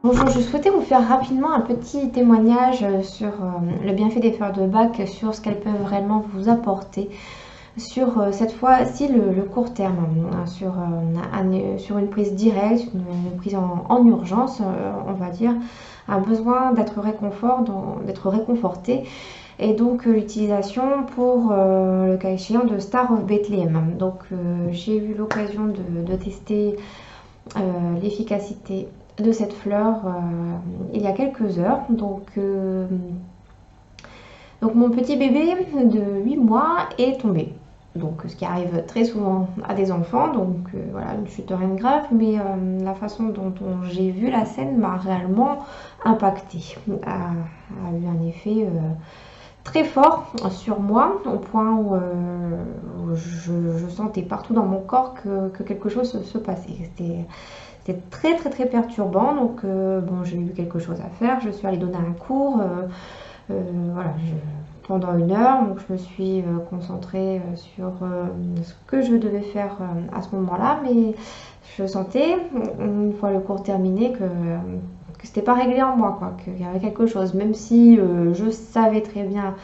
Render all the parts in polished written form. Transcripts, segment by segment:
Bonjour, je souhaitais vous faire rapidement un petit témoignage sur le bienfait des fleurs de bac, sur ce qu'elles peuvent réellement vous apporter, sur cette fois-ci le court terme, sur une prise directe, une prise en urgence, on va dire, un besoin d'être d'être réconforté, et donc l'utilisation pour le cas échéant de Star of Bethlehem. Donc j'ai eu l'occasion de tester l'efficacité de cette fleur il y a quelques heures. Donc mon petit bébé de 8 mois est tombé. Donc ce qui arrive très souvent à des enfants, donc voilà, une chute rien de grave, mais la façon dont j'ai vu la scène m'a réellement impactée, a eu un effet très fort sur moi, au point où je sentais partout dans mon corps que quelque chose se passait. C'était très très très perturbant, donc bon, j'ai eu quelque chose à faire, je suis allée donner un cours, voilà, pendant 1 heure, donc je me suis concentrée sur ce que je devais faire à ce moment-là, mais je sentais, une fois le cours terminé, que c'était pas réglé en moi, quoi, qu'il y avait quelque chose, même si je savais très bien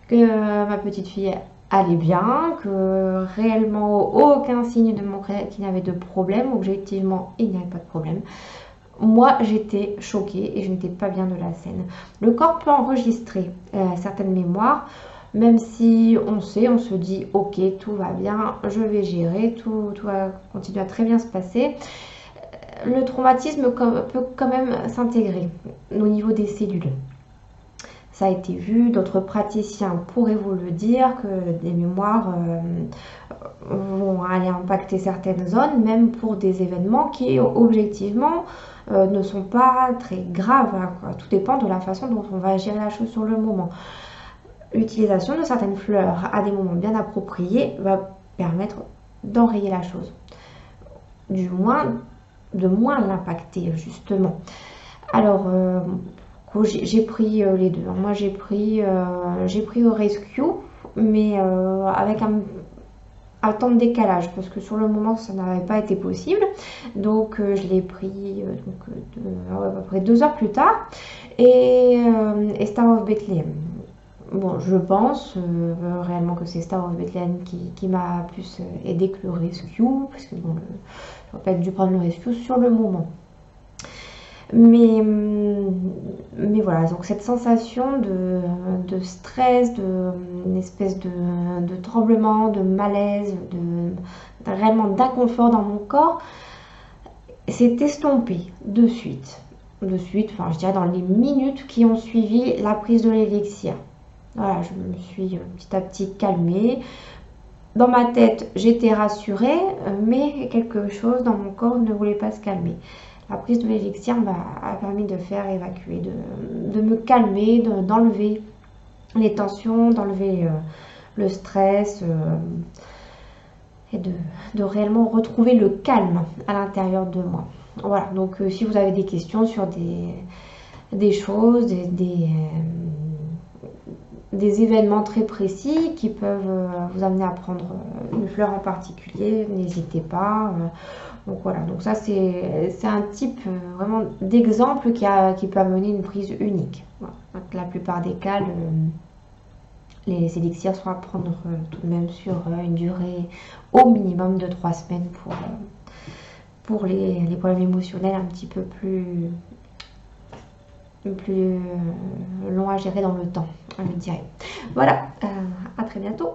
que ma petite fille allait bien, que réellement aucun signe ne montrait qu'il y avait de problème, objectivement il n'y avait pas de problème. Moi j'étais choquée et je n'étais pas bien de la scène. Le corps peut enregistrer certaines mémoires, même si on sait, on se dit ok, tout va bien, je vais gérer, tout va continuer à très bien se passer. Le traumatisme peut quand même s'intégrer au niveau des cellules. Ça a été vu, d'autres praticiens pourraient vous le dire, que des mémoires vont aller impacter certaines zones, même pour des événements qui objectivement ne sont pas très graves, hein, quoi. Tout dépend de la façon dont on va gérer la chose sur le moment. L'utilisation de certaines fleurs à des moments bien appropriés va permettre d'enrayer la chose, du moins de moins l'impacter justement. Alors j'ai pris les deux. Moi j'ai pris au rescue, mais avec un temps de décalage, parce que sur le moment ça n'avait pas été possible. Donc je l'ai pris à peu près 2 heures plus tard, et Star of Bethlehem. Bon, je pense réellement que c'est Star of Bethlehem qui m'a plus aidé que le rescue, parce que bon, j'aurais pas dû prendre le rescue sur le moment. Mais, mais voilà, donc cette sensation de stress, une espèce de tremblement, de malaise, réellement d'inconfort dans mon corps, s'est estompé de suite. De suite, enfin je dirais dans les minutes qui ont suivi la prise de l'élixir. Voilà, je me suis petit à petit calmée. Dans ma tête, j'étais rassurée, mais quelque chose dans mon corps ne voulait pas se calmer. La prise de l'élixir a permis de faire évacuer, de me calmer, d'enlever les tensions, d'enlever le stress, et de réellement retrouver le calme à l'intérieur de moi. Voilà, donc si vous avez des questions sur des choses, des événements très précis qui peuvent vous amener à prendre une fleur en particulier, n'hésitez pas. Donc voilà, donc ça c'est un type vraiment d'exemple qui peut amener une prise unique. Voilà. Donc, la plupart des cas, les élixirs sont à prendre tout de même sur une durée au minimum de 3 semaines pour les problèmes émotionnels un petit peu plus long à gérer dans le temps, je dirais. Voilà, à très bientôt.